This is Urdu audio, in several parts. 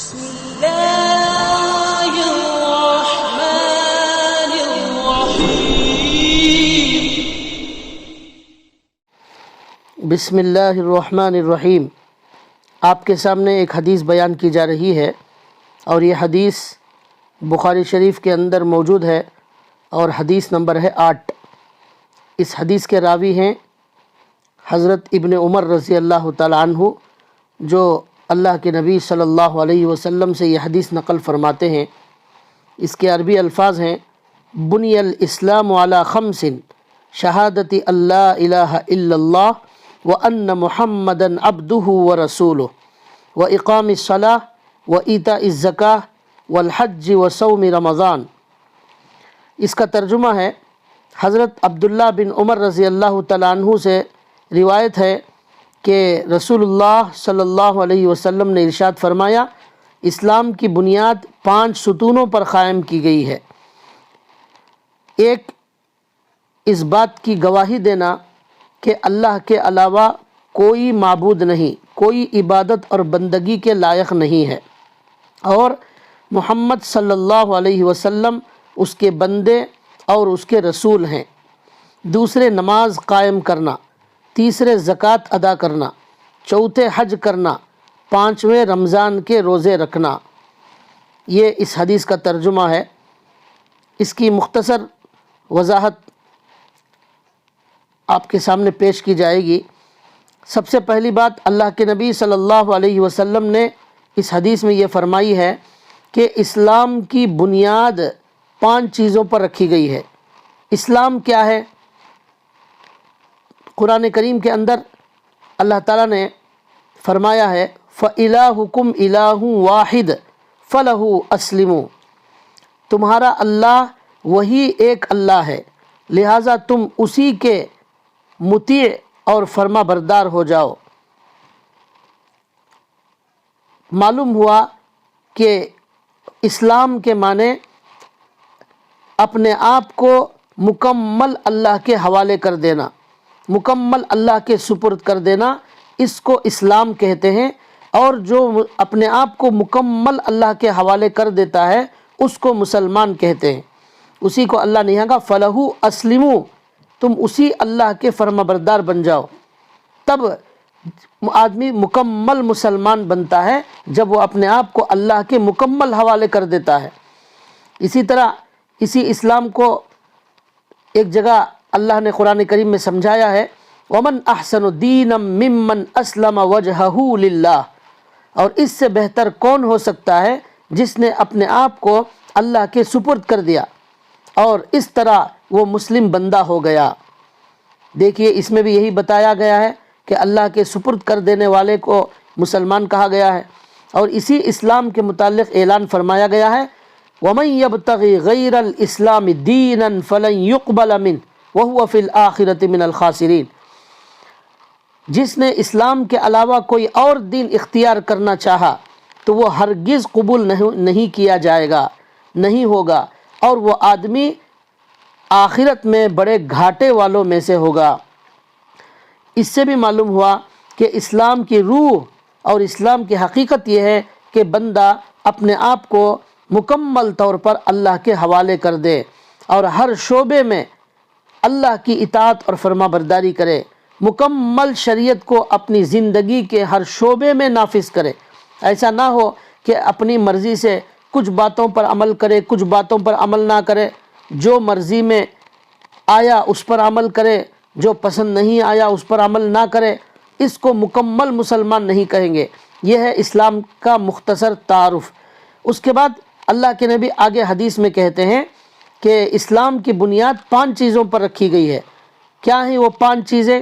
بسم الله الرحمن الرحيم. بسم اللہ الرحمن الرحیم. آپ کے سامنے ایک حدیث بیان کی جا رہی ہے اور یہ حدیث بخاری شریف کے اندر موجود ہے اور حدیث نمبر ہے 8. اس حدیث کے راوی ہیں حضرت ابن عمر رضی اللہ تعالی عنہ، جو اللہ کے نبی صلی اللہ علیہ وسلم سے یہ حدیث نقل فرماتے ہیں. اس کے عربی الفاظ ہیں: بنی الاسلام علی خمس شہادت اللہ الہ الا اللہ وان محمدا عبدہ ورسولہ واقام الصلاۃ وایتاء الزکاۃ والحج وصوم رمضان. اس کا ترجمہ ہے، حضرت عبداللہ بن عمر رضی اللہ تعالیٰ عنہ سے روایت ہے کہ رسول اللہ صلی اللہ علیہ وسلم نے ارشاد فرمایا، اسلام کی بنیاد 5 ستونوں پر قائم کی گئی ہے. ایک، اس بات کی گواہی دینا کہ اللہ کے علاوہ کوئی معبود نہیں، کوئی عبادت اور بندگی کے لائق نہیں ہے، اور محمد صلی اللہ علیہ وسلم اس کے بندے اور اس کے رسول ہیں. دوسرے، نماز قائم کرنا. تیسرے، زکوٰۃ ادا کرنا. چوتھے، حج کرنا. پانچویں، رمضان کے روزے رکھنا. یہ اس حدیث کا ترجمہ ہے. اس کی مختصر وضاحت آپ کے سامنے پیش کی جائے گی. سب سے پہلی بات، اللہ کے نبی صلی اللہ علیہ وسلم نے اس حدیث میں یہ فرمائی ہے کہ اسلام کی بنیاد 5 چیزوں پر رکھی گئی ہے. اسلام کیا ہے؟ قرآن کریم کے اندر اللہ تعالیٰ نے فرمایا ہے، فَإِلَٰهُكُمْ إِلَٰهٌ وَاحِدٌ فَلَهُ أَسْلِمُوا. تمہارا اللہ وہی ایک اللہ ہے، لہٰذا تم اسی کے مطیع اور فرما بردار ہو جاؤ. معلوم ہوا کہ اسلام کے معنی اپنے آپ کو مکمل اللہ کے حوالے کر دینا، مکمل اللہ کے سپرد کر دینا، اس کو اسلام کہتے ہیں. اور جو اپنے آپ کو مکمل اللہ کے حوالے کر دیتا ہے اس کو مسلمان کہتے ہیں. اسی کو اللہ نے کہا فَلَهُ أَسْلِمُوا، تم اسی اللہ کے فرما بردار بن جاؤ. تب آدمی مکمل مسلمان بنتا ہے جب وہ اپنے آپ کو اللہ کے مکمل حوالے کر دیتا ہے. اسی طرح اسی اسلام کو ایک جگہ اللہ نے قرآن کریم میں سمجھایا ہے، وَمَنْ أَحْسَنُ دِينًا مِّمَّنْ أَسْلَمَ وَجْهَهُ لِلَّهِ. اور اس سے بہتر کون ہو سکتا ہے جس نے اپنے آپ کو اللہ کے سپرد کر دیا اور اس طرح وہ مسلم بندہ ہو گیا. دیکھیے، اس میں بھی یہی بتایا گیا ہے کہ اللہ کے سپرد کر دینے والے کو مسلمان کہا گیا ہے. اور اسی اسلام کے متعلق اعلان فرمایا گیا ہے، وَمَنْ يَبْتَغِي غَيْرَ الْإِسْلَامِ دِينًا فَلَنْ يُقْبَلَ مِنْهُ وَهُوَ فِي الْآخِرَةِ مِنَ الْخَاسِرِينَ. جس نے اسلام کے علاوہ کوئی اور دین اختیار کرنا چاہا تو وہ ہرگز قبول نہیں کیا جائے گا، نہیں ہوگا، اور وہ آدمی آخرت میں بڑے گھاٹے والوں میں سے ہوگا. اس سے بھی معلوم ہوا کہ اسلام کی روح اور اسلام کی حقیقت یہ ہے کہ بندہ اپنے آپ کو مکمل طور پر اللہ کے حوالے کر دے اور ہر شعبے میں اللہ کی اطاعت اور فرما برداری کرے، مکمل شریعت کو اپنی زندگی کے ہر شعبے میں نافذ کرے. ایسا نہ ہو کہ اپنی مرضی سے کچھ باتوں پر عمل کرے، کچھ باتوں پر عمل نہ کرے، جو مرضی میں آیا اس پر عمل کرے، جو پسند نہیں آیا اس پر عمل نہ کرے. اس کو مکمل مسلمان نہیں کہیں گے. یہ ہے اسلام کا مختصر تعارف. اس کے بعد اللہ کے نبی آگے حدیث میں کہتے ہیں کہ اسلام کی بنیاد 5 چیزوں پر رکھی گئی ہے. کیا ہیں وہ 5 چیزیں؟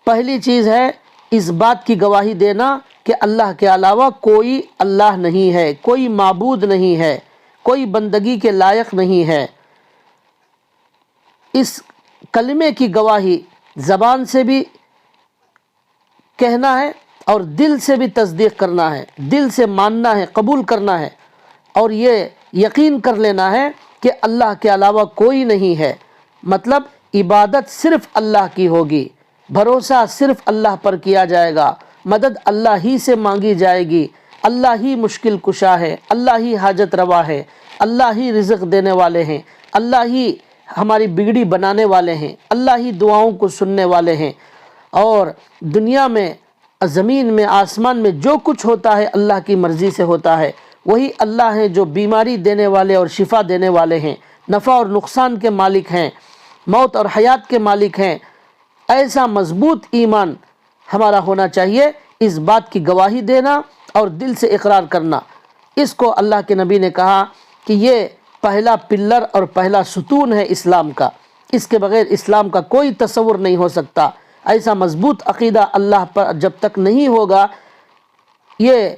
پہلی چیز ہے اس بات کی گواہی دینا کہ اللہ کے علاوہ کوئی اللہ نہیں ہے، کوئی معبود نہیں ہے، کوئی بندگی کے لائق نہیں ہے. اس کلمے کی گواہی زبان سے بھی کہنا ہے اور دل سے بھی تصدیق کرنا ہے، دل سے ماننا ہے، قبول کرنا ہے، اور یہ یقین کر لینا ہے کہ اللہ کے علاوہ کوئی نہیں ہے. مطلب عبادت صرف اللہ کی ہوگی، بھروسہ صرف اللہ پر کیا جائے گا، مدد اللہ ہی سے مانگی جائے گی، اللہ ہی مشکل کشا ہے، اللہ ہی حاجت روا ہے، اللہ ہی رزق دینے والے ہیں، اللہ ہی ہماری بگڑی بنانے والے ہیں، اللہ ہی دعاؤں کو سننے والے ہیں، اور دنیا میں زمین میں آسمان میں جو کچھ ہوتا ہے اللہ کی مرضی سے ہوتا ہے، وہی اللہ ہے جو بیماری دینے والے اور شفا دینے والے ہیں، نفع اور نقصان کے مالک ہیں، موت اور حیات کے مالک ہیں۔ ایسا مضبوط ایمان ہمارا ہونا چاہیے، اس بات کی گواہی دینا اور دل سے اقرار کرنا۔ اس کو اللہ کے نبی نے کہا کہ یہ پہلا پلر اور پہلا ستون ہے اسلام کا، اس کے بغیر اسلام کا کوئی تصور نہیں ہو سکتا۔ ایسا مضبوط عقیدہ اللہ پر جب تک نہیں ہوگا، یہ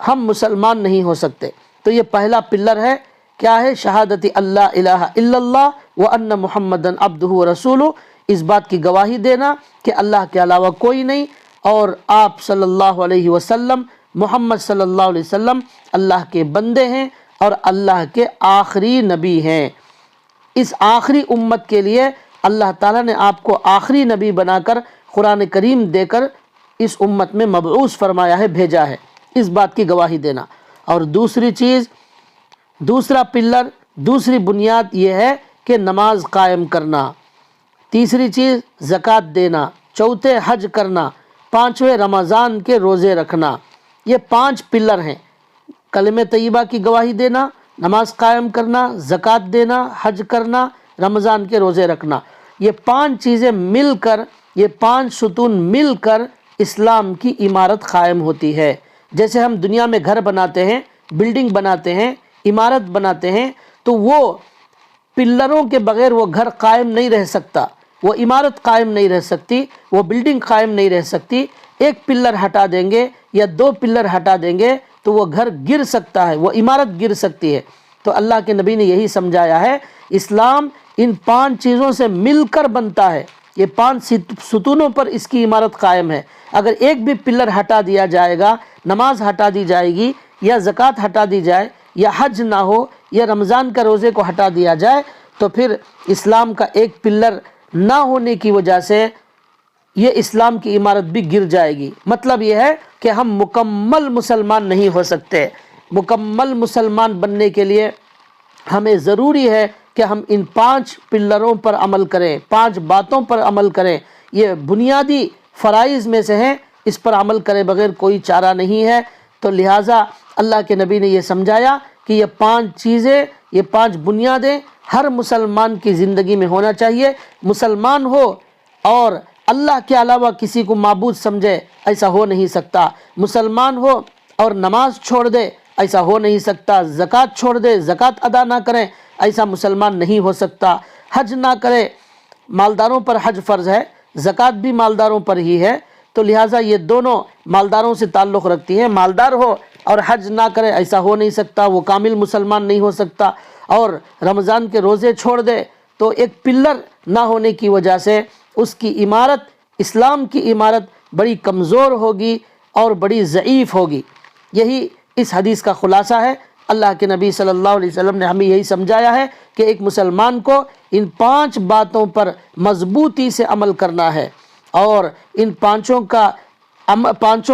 ہم مسلمان نہیں ہو سکتے۔ تو یہ پہلا پلر ہے، کیا ہے؟ شہادت اللہ الہ الا اللہ وان محمدن عبدہ ورسولہ، اس بات کی گواہی دینا کہ اللہ کے علاوہ کوئی نہیں، اور آپ صلی اللہ علیہ وسلم، محمد صلی اللہ علیہ وسلم اللہ کے بندے ہیں اور اللہ کے آخری نبی ہیں۔ اس آخری امت کے لیے اللہ تعالیٰ نے آپ کو آخری نبی بنا کر قرآن کریم دے کر اس امت میں مبعوث فرمایا ہے، بھیجا ہے، اس بات کی گواہی دینا۔ اور دوسری چیز، دوسرا پلر، دوسری بنیاد یہ ہے کہ نماز قائم کرنا۔ تیسری چیز زکوٰۃ دینا، چوتھے حج کرنا، پانچویں رمضان کے روزے رکھنا۔ یہ 5 پلر ہیں، کلمہ طیبہ کی گواہی دینا، نماز قائم کرنا، زکوٰۃ دینا، حج کرنا، رمضان کے روزے رکھنا۔ یہ 5 چیزیں مل کر، یہ 5 ستون مل کر اسلام کی عمارت قائم ہوتی ہے۔ جیسے ہم دنیا میں گھر بناتے ہیں، بلڈنگ بناتے ہیں، عمارت بناتے ہیں، تو وہ پلروں کے بغیر وہ گھر قائم نہیں رہ سکتا، وہ عمارت قائم نہیں رہ سکتی، وہ بلڈنگ قائم نہیں رہ سکتی۔ ایک پلر ہٹا دیں گے یا 2 پلر ہٹا دیں گے تو وہ گھر گر سکتا ہے، وہ عمارت گر سکتی ہے۔ تو اللہ کے نبی نے یہی سمجھایا ہے، اسلام ان 5 چیزوں سے مل کر بنتا ہے، یہ 5 ستونوں پر اس کی عمارت قائم ہے۔ اگر ایک بھی پلر ہٹا دیا جائے گا، نماز ہٹا دی جائے گی، یا زکوٰۃ ہٹا دی جائے، یا حج نہ ہو، یا رمضان کا روزے کو ہٹا دیا جائے، تو پھر اسلام کا ایک پلر نہ ہونے کی وجہ سے یہ اسلام کی عمارت بھی گر جائے گی۔ مطلب یہ ہے کہ ہم مکمل مسلمان نہیں ہو سکتے۔ مکمل مسلمان بننے کے لیے ہمیں ضروری ہے کہ ہم ان 5 پلروں پر عمل کریں، 5 باتوں پر عمل کریں۔ یہ بنیادی فرائض میں سے ہیں، اس پر عمل کرے بغیر کوئی چارہ نہیں ہے۔ تو لہٰذا اللہ کے نبی نے یہ سمجھایا کہ یہ 5 چیزیں، یہ 5 بنیادیں ہر مسلمان کی زندگی میں ہونا چاہیے۔ مسلمان ہو اور اللہ کے علاوہ کسی کو معبود سمجھے، ایسا ہو نہیں سکتا۔ مسلمان ہو اور نماز چھوڑ دے، ایسا ہو نہیں سکتا۔ زکوٰۃ چھوڑ دے، زکوٰۃ ادا نہ کریں، ایسا مسلمان نہیں ہو سکتا۔ حج نہ کرے، مالداروں پر حج فرض ہے، زکوٰۃ بھی مالداروں پر ہی ہے، تو لہٰذا یہ دونوں مالداروں سے تعلق رکھتی ہیں۔ مالدار ہو اور حج نہ کرے، ایسا ہو نہیں سکتا، وہ کامل مسلمان نہیں ہو سکتا۔ اور رمضان کے روزے چھوڑ دے تو ایک پلر نہ ہونے کی وجہ سے اس کی عمارت، اسلام کی عمارت بڑی کمزور ہوگی اور بڑی ضعیف ہوگی۔ یہی اس حدیث کا خلاصہ ہے۔ اللہ کے نبی صلی اللہ علیہ وسلم نے ہمیں یہی سمجھایا ہے کہ ایک مسلمان کو ان 5 باتوں پر مضبوطی سے عمل کرنا ہے، اور ان 5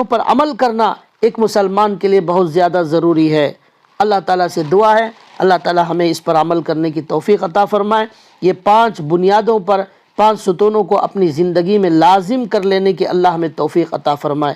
پر عمل کرنا ایک مسلمان کے لیے بہت زیادہ ضروری ہے۔ اللہ تعالیٰ سے دعا ہے اللہ تعالیٰ ہمیں اس پر عمل کرنے کی توفیق عطا فرمائے۔ یہ 5 بنیادوں پر، 5 ستونوں کو اپنی زندگی میں لازم کر لینے کی اللہ ہمیں توفیق عطا فرمائے۔